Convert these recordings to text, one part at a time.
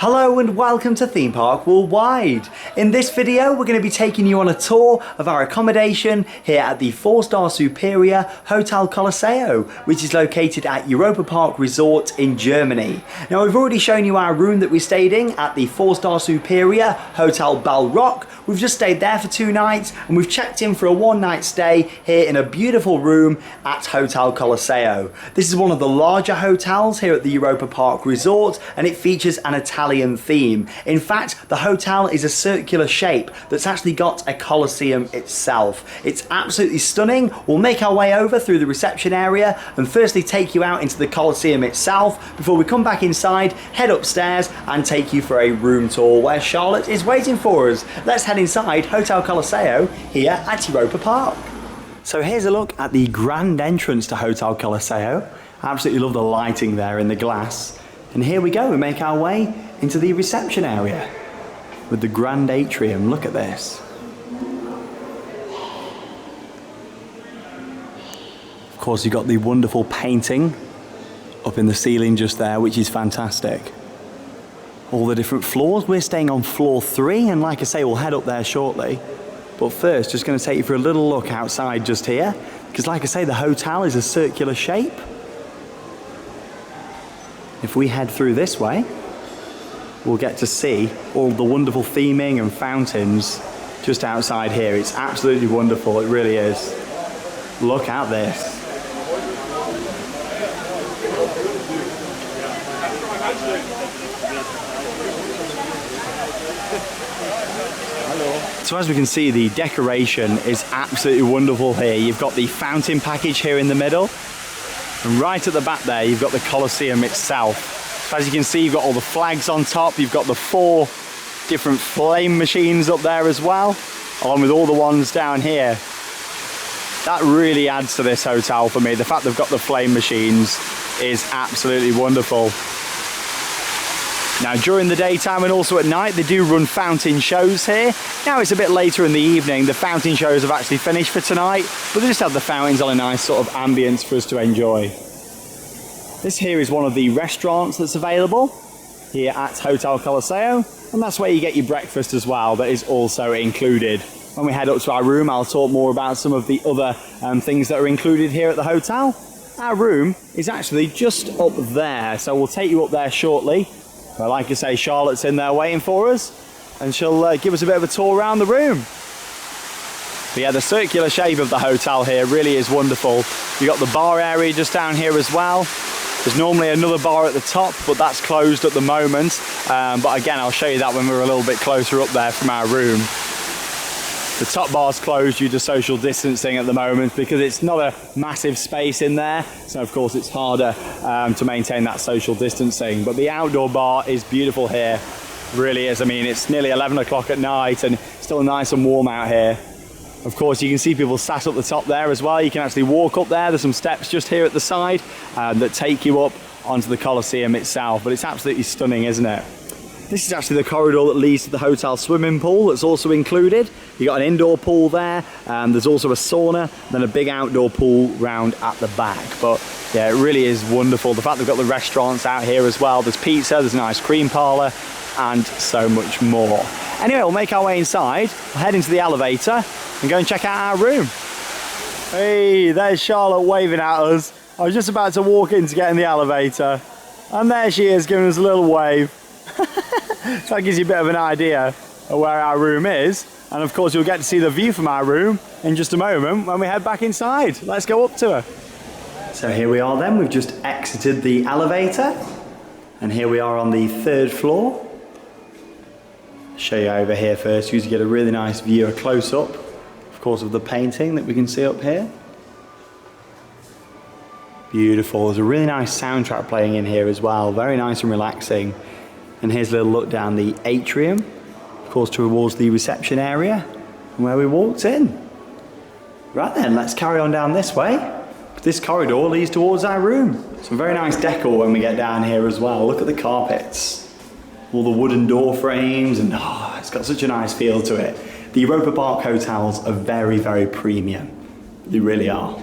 Hello and welcome to Theme Park Worldwide. In this video we're going to be taking you on a tour of our accommodation here at the 4-star Superior Hotel Colosseo, which is located at Europa Park Resort in Germany. Now we've already shown you our room that we stayed in at the 4-star Superior Hotel Bell Rock. We've just stayed there for 2 nights and we've checked in for a 1-night stay here in a beautiful room at Hotel Colosseo. This is one of the larger hotels here at the Europa Park Resort and it features an Italian theme. In fact, the hotel is a circular shape that's actually got a Colosseum itself. It's absolutely stunning. We'll make our way over through the reception area and firstly take you out into the Colosseum itself before we come back inside, head upstairs and take you for a room tour where Charlotte is waiting for us. Let's head inside Hotel Colosseo here at Europa Park. So here's a look at the grand entrance to Hotel Colosseo. I absolutely love the lighting there in the glass. And here we go, we make our way into the reception area with the grand atrium. Look at this. Of course, you've got the wonderful painting up in the ceiling just there, which is fantastic. All the different floors. We're staying on floor 3, and like I say, we'll head up there shortly. But first, just going to take you for a little look outside just here, because like I say, the hotel is a circular shape. If we head through this way, we'll get to see all the wonderful theming and fountains just outside here. It's absolutely wonderful, it really is. Look at this. So as we can see, the decoration is absolutely wonderful here. You've got the fountain package here in the middle. And right at the back there, you've got the Colosseum itself. As you can see, you've got all the flags on top. You've got the 4 different flame machines up there as well, along with all the ones down here. That really adds to this hotel for me. The fact they've got the flame machines is absolutely wonderful. Now, during the daytime and also at night, they do run fountain shows here. Now it's a bit later in the evening. The fountain shows have actually finished for tonight, but they just have the fountains on a nice sort of ambience for us to enjoy. This here is one of the restaurants that's available here at Hotel Colosseo, and that's where you get your breakfast as well. That is also included. When we head up to our room, I'll talk more about some of the other things that are included here at the hotel. Our room is actually just up there, so we'll take you up there shortly. Well, like I say, Charlotte's in there waiting for us, and she'll give us a bit of a tour around the room. But yeah, the circular shape of the hotel here really is wonderful. You've got the bar area just down here as well. There's normally another bar at the top, but that's closed at the moment. But again, I'll show you that when we're a little bit closer up there from our room. The top bar's closed due to social distancing at the moment because it's not a massive space in there. So of course it's harder to maintain that social distancing. But the outdoor bar is beautiful here. It really is. I mean, it's nearly 11 o'clock at night and still nice and warm out here. Of course, you can see people sat up the top there as well. You can actually walk up there. There's some steps just here at the side that take you up onto the Colosseum itself. But it's absolutely stunning, isn't it? This is actually the corridor that leads to the hotel swimming pool that's also included. You've got an indoor pool there, there's also a sauna, then a big outdoor pool round at the back. But yeah, it really is wonderful. The fact they've got the restaurants out here as well. There's pizza, there's an ice cream parlour, and so much more. Anyway, we'll make our way inside, we'll head into the elevator, and go and check out our room. Hey, there's Charlotte waving at us. I was just about to walk in to get in the elevator, and there she is giving us a little wave. So that gives you a bit of an idea of where our room is, and of course you'll get to see the view from our room in just a moment when we head back inside. Let's go up to her. So here we are then, we've just exited the elevator and here we are on the 3rd floor. I'll show you over here first, you get a really nice view, a close-up of course of the painting that we can see up here. Beautiful. There's a really nice soundtrack playing in here as well, very nice and relaxing. And here's a little look down the atrium, of course towards the reception area and where we walked in. Right then, let's carry on down this way. This corridor leads towards our room. Some very nice decor when we get down here as well. Look at the carpets, all the wooden door frames, and it's got such a nice feel to it. The Europa Park hotels are very, very premium. They really are.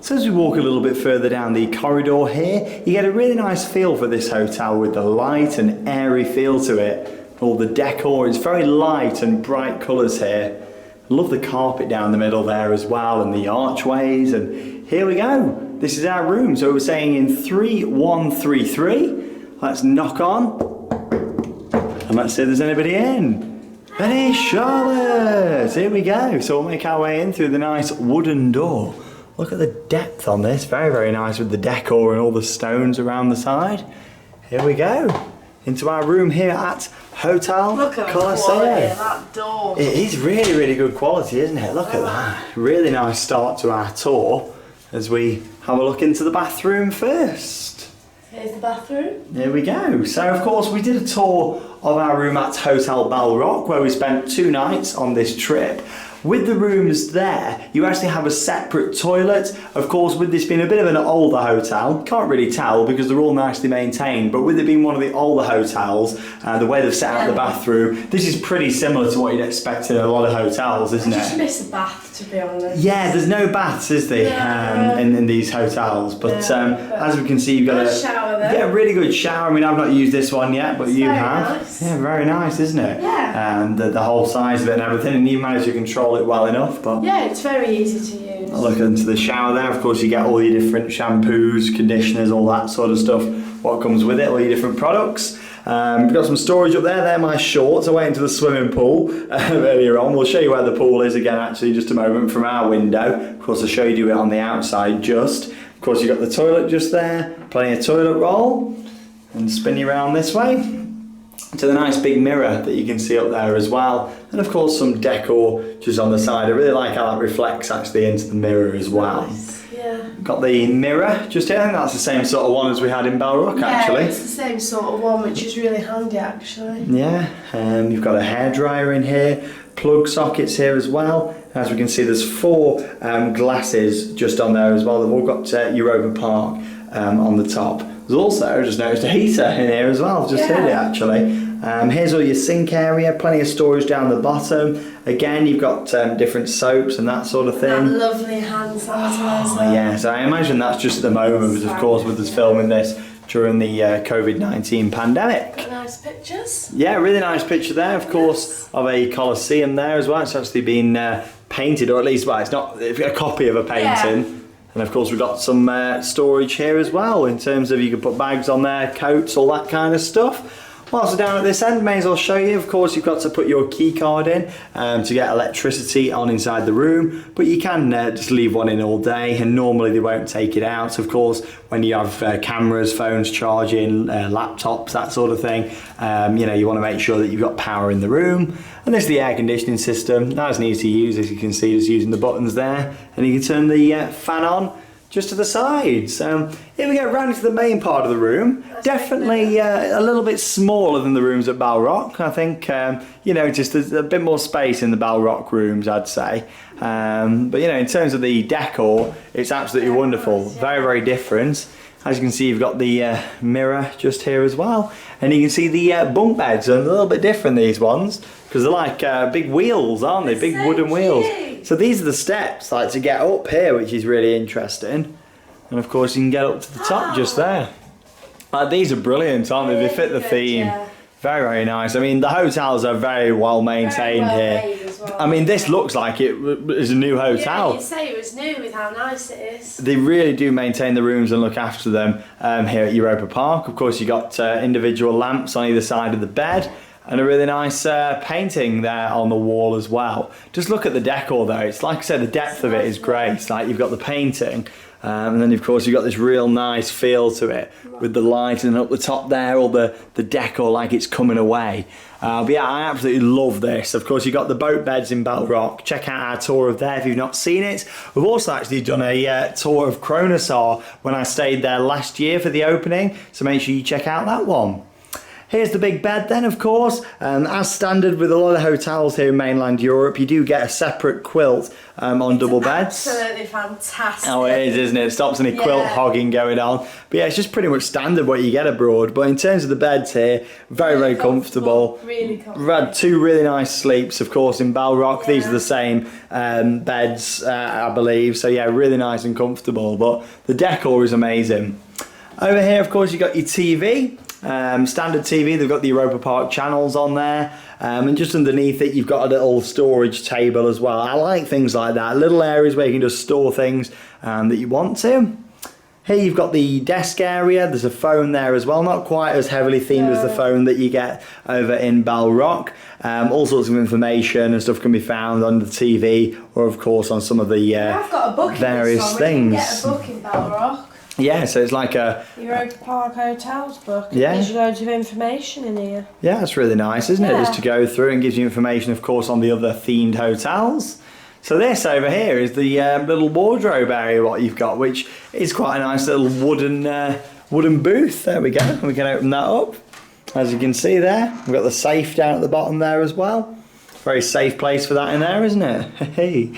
So as we walk a little bit further down the corridor here, you get a really nice feel for this hotel with the light and airy feel to it. All the decor is very light and bright colours here. I love the carpet down the middle there as well, and the archways, and here we go. This is our room. So we're saying in 3133. Let's knock on and let's see if there's anybody in. There is Charlotte. Here we go. So we'll make our way in through the nice wooden door. Look at the depth on this. Very, very nice with the decor and all the stones around the side. Here we go. Into our room here at Hotel Colosseo. That door. It is really, really good quality, isn't it? Look at that. Really nice start to our tour as we have a look into the bathroom first. Here's the bathroom. There we go. So of course we did a tour of our room at Hotel Balrock where we spent 2 nights on this trip. With the rooms there, you actually have a separate toilet. Of course, with this being a bit of an older hotel, can't really tell because they're all nicely maintained, but with it being one of the older hotels, the way they've set out the bathroom, this is pretty similar to what you'd expect in a lot of hotels, isn't it? I just miss a bath, to be honest. Yeah, there's no baths, is there, in these hotels, but as we can see, you've got a shower there. Yeah, really good shower. I mean, I've not used this one yet, but you have. Nice. Yeah, very nice, isn't it? Yeah. And the whole size of it and everything, and you manage to control it well enough. But yeah, it's very easy to use. I'll look into the shower there. Of course, you get all your different shampoos, conditioners, all that sort of stuff. What comes with it, all your different products. We've got some storage up there. They're my shorts. I went into the swimming pool earlier on. We'll show you where the pool is again, actually, just a moment from our window. Of course, I'll show you it on the outside just. Of course, you've got the toilet just there. Plenty of toilet roll. And spin you around this way to the nice big mirror that you can see up there as well, and of course some decor just on the side. I really like how that reflects actually into the mirror as well. Nice. Yeah. Got the mirror just here. I think that's the same sort of one as we had in Balrock actually. Yeah, it's the same sort of one, which is really handy actually. Yeah, you've got a hairdryer in here, plug sockets here as well. As we can see, there's 4 glasses just on there as well. They've all got Europa Park on the top. There's also, just noticed, a heater in here as well. Just heard it actually. Here's all your sink area, plenty of storage down the bottom. Again, you've got different soaps and that sort of thing. That lovely hand sanitizer. Oh, yeah, so I imagine that's just at the moment, of course, with us filming this during the COVID-19 pandemic. Nice pictures. Yeah, really nice picture there, of course, of a Colosseum there as well. It's actually been painted, or at least, well, it's not a copy of a painting. Yeah. And of course we've got some storage here as well, in terms of you can put bags on there, coats, all that kind of stuff. Whilst we're down at this end, may as well show you, of course you've got to put your key card in to get electricity on inside the room, but you can just leave one in all day and normally they won't take it out. Of course, when you have cameras, phones charging, laptops, that sort of thing, you know, you want to make sure that you've got power in the room. And this is the air conditioning system, nice and easy to use, as you can see, just using the buttons there, and you can turn the fan on just to the side. So here we go, round into the main part of the room. Definitely a little bit smaller than the rooms at Balrock. I think, you know, just there's a bit more space in the Balrock rooms, I'd say. But you know, in terms of the decor, it's absolutely wonderful. Very, very different. As you can see, you've got the mirror just here as well. And you can see the bunk beds are a little bit different, these ones, because they're like big wheels, aren't they? Big wooden wheels. So these are the steps, like, to get up here, which is really interesting. And of course you can get up to the top just there. These are brilliant, aren't they? They fit the theme. Yeah. Very, very nice. I mean, the hotels are very well maintained here. Well. I mean, this looks like it is a new hotel. Yeah, you'd say it was new with how nice it is. They really do maintain the rooms and look after them here at Europa Park. Of course, you got individual lamps on either side of the bed. And a really nice painting there on the wall as well. Just look at the decor though. It's like I said, the depth of it is great. It's like you've got the painting, and then of course you've got this real nice feel to it with the light, and up the top there, all the decor like it's coming away. But yeah, I absolutely love this. Of course, you've got the boat beds in Balrock. Check out our tour of there if you've not seen it. We've also actually done a tour of Colosseum when I stayed there last year for the opening, so make sure you check out that one. Here's the big bed then, of course. As standard with a lot of hotels here in mainland Europe, you do get a separate quilt on double beds. Absolutely fantastic. Oh, it is, isn't it? It stops any quilt hogging going on. But yeah, it's just pretty much standard what you get abroad. But in terms of the beds here, very comfortable. Really comfortable. We've had 2 really nice sleeps, of course, in Balrock. These are the same beds, I believe. So yeah, really nice and comfortable. But the decor is amazing. Over here, of course, you've got your TV. Standard TV, they've got the Europa Park channels on there, and just underneath it you've got a little storage table as well. I like things like that, little areas where you can just store things that you want to. Here you've got the desk area, there's a phone there as well, not quite as heavily themed as the phone that you get over in Balrock. All sorts of information and stuff can be found on the TV, or of course on some of the I've got a book various things. We can get a book in Balrock. Yeah, so it's like a Europa Park Hotels book. Yeah. There's loads of information in here. Yeah, it's really nice, isn't it? Just to go through and gives you information, of course, on the other themed hotels. So this over here is the little wardrobe area what you've got, which is quite a nice little wooden booth. There we go. We can open that up. As you can see there, we've got the safe down at the bottom there as well. Very safe place for that in there, isn't it? Hey,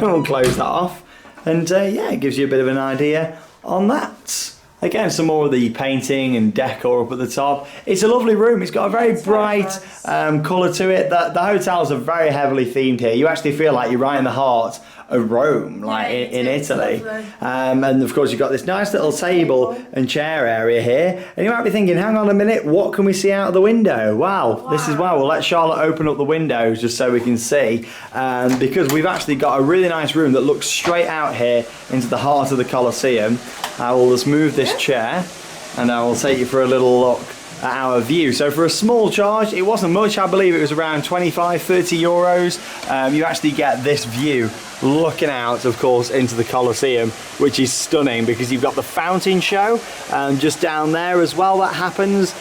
we'll close that off. And yeah, it gives you a bit of an idea on that. Again, some more of the painting and decor up at the top. It's a lovely room. It's got a very bright colour to it. The hotels are very heavily themed here. You actually feel like you're right in the heart of Rome, like in Italy. And of course you've got this nice little table and chair area here. And you might be thinking, hang on a minute, what can we see out of the window? Wow, this is well, we'll let Charlotte open up the windows just so we can see. Because we've actually got a really nice room that looks straight out here into the heart of the Colosseum. I will just move this chair and I will take you for a little look at our view. So for a small charge, it wasn't much, I believe it was around 25-30 euros. You actually get this view looking out, of course, into the Colosseum, which is stunning because you've got the fountain show just down there as well that happens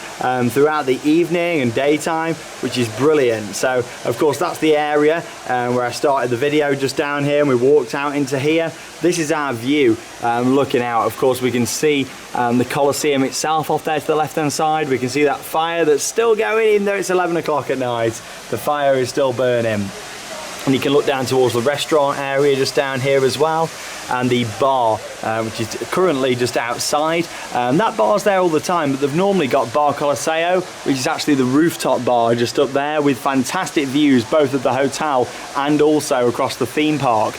throughout the evening and daytime, which is brilliant. So of course that's the area where I started the video, just down here, and we walked out into here. This is our view looking out. Of course we can see the Colosseum itself off there to the left hand side. We can see that fire that's still going, even though it's 11 o'clock at night. The fire is still burning. And you can look down towards the restaurant area just down here as well, and the bar, which is currently just outside. That bar's there all the time, but they've normally got Bar Colosseo, which is actually the rooftop bar just up there with fantastic views both of the hotel and also across the theme park.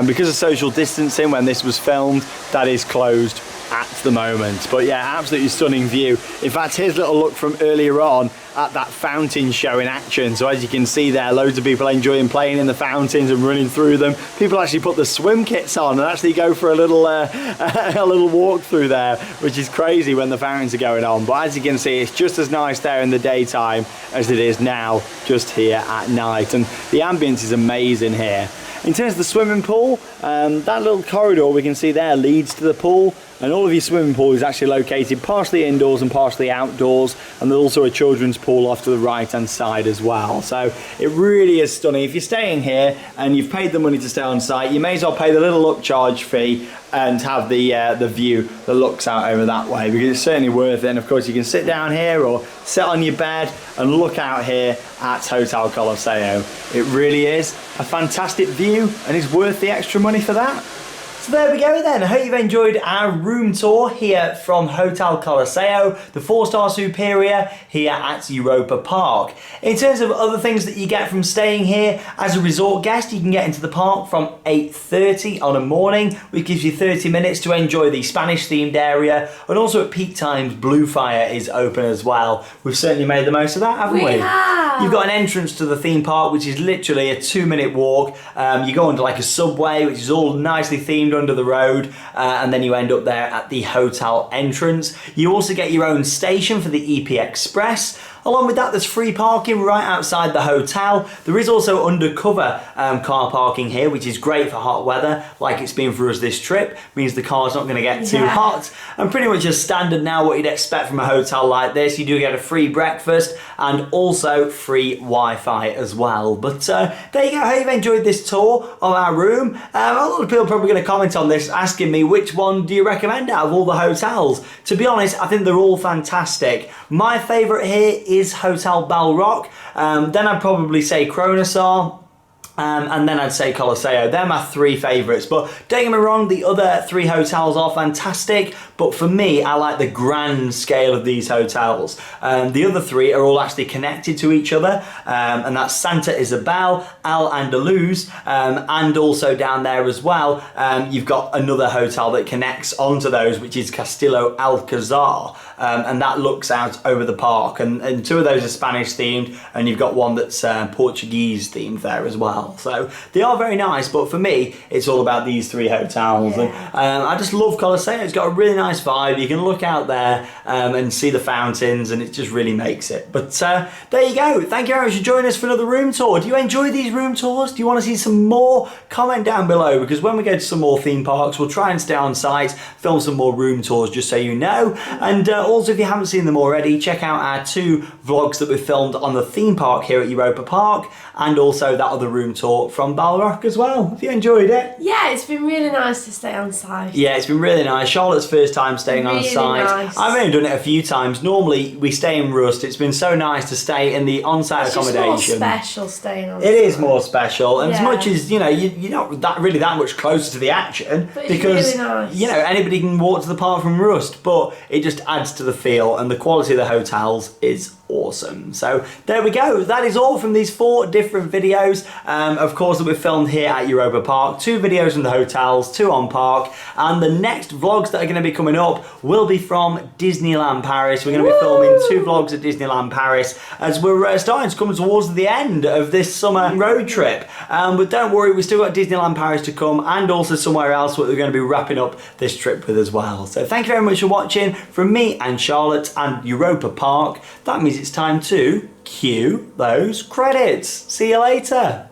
Because of social distancing when this was filmed, that is closed at the moment. But yeah, absolutely stunning view. In fact, here's a little look from earlier on at that fountain show in action. So as you can see there, loads of people enjoying playing in the fountains and running through them. People actually put the swim kits on and actually go for a little walk through there, which is crazy when the fountains are going on. But as you can see, it's just as nice there in the daytime as it is now just here at night. And the ambience is amazing here. In terms of the swimming pool, that little corridor we can see there leads to the pool, and all of your swimming pool is actually located partially indoors and partially outdoors, and there's also a children's pool off to the right hand side as well. So it really is stunning. If you're staying here and you've paid the money to stay on site, you may as well pay the little upcharge fee and have the view that looks out over that way, because it's certainly worth it. And of course you can sit down here or sit on your bed and look out here at Hotel Colosseo. It really is a fantastic view and it's worth the extra money for that. So there we go then. I hope you've enjoyed our room tour here from Hotel Colosseo, the 4-star Superior here at Europa Park. In terms of other things that you get from staying here as a resort guest, you can get into the park from 8:30 on a morning, which gives you 30 minutes to enjoy the Spanish themed area, and also at peak times Blue Fire is open as well. We've certainly made the most of that, haven't we? have. You've got an entrance to the theme park which is literally a 2-minute walk. You go under like a subway which is all nicely themed under the road, and then you end up there at the hotel entrance. You also get your own station for the EP Express. Along with that, there's free parking right outside the hotel. There is also undercover car parking here, which is great for hot weather, like it's been for us this trip. Means the car's not going to get too hot. And pretty much as standard now, what you'd expect from a hotel like this, you do get a free breakfast and also free Wi-Fi as well. But there you go. I hope you've enjoyed this tour of our room. A lot of people are probably going to comment on this, asking me which one do you recommend out of all the hotels. To be honest, I think they're all fantastic. My favourite here is Hotel Balrock. Then I'd probably say Kronosar. And then I'd say Colosseo. They're my three favourites. But don't get me wrong, the other three hotels are fantastic. But for me, I like the grand scale of these hotels. The other three are all actually connected to each other. And that's Santa Isabel, Al Andalus, and also down there as well, you've got another hotel that connects onto those, which is Castillo Alcazar. And that looks out over the park. And two of those are Spanish themed, and you've got one that's Portuguese themed there as well. So they are very nice, but for me, it's all about these three hotels. And I just love Colosseo. It's got a really nice vibe. You can look out there and see the fountains, and it just really makes it. But there you go. Thank you very much for joining us for another room tour. Do you enjoy these room tours? Do you want to see some more? Comment down below, because when we go to some more theme parks, we'll try and stay on site, film some more room tours, just so you know. And also, if you haven't seen them already, check out our 2 vlogs that we filmed on the theme park here at Europa Park, and also that other room tour from Balrock as well. Have you enjoyed it? Yeah, it's been really nice to stay on site. Yeah, it's been really nice. Charlotte's first time staying on site. Nice. I've only done it a few times. Normally we stay in Rust. It's been so nice to stay in the on-site accommodation. It's more special staying on site. It is more special, and as much as you're not that much closer to the action, but because really nice. Anybody can walk to the park from Rust, but it just adds to the feel, and the quality of the hotels is awesome. So there we go. That is all from these 4 different videos, of course, that we filmed here at Europa Park. 2 videos from the hotels, 2 on park, and the next vlogs that are going to be coming up will be from Disneyland Paris. We're going to be filming 2 vlogs at Disneyland Paris as we're starting to come towards the end of this summer road trip. But don't worry, we've still got Disneyland Paris to come, and also somewhere else what we're going to be wrapping up this trip with as well. So thank you very much for watching from me and Charlotte and Europa Park. That means it's time to cue those credits. See you later.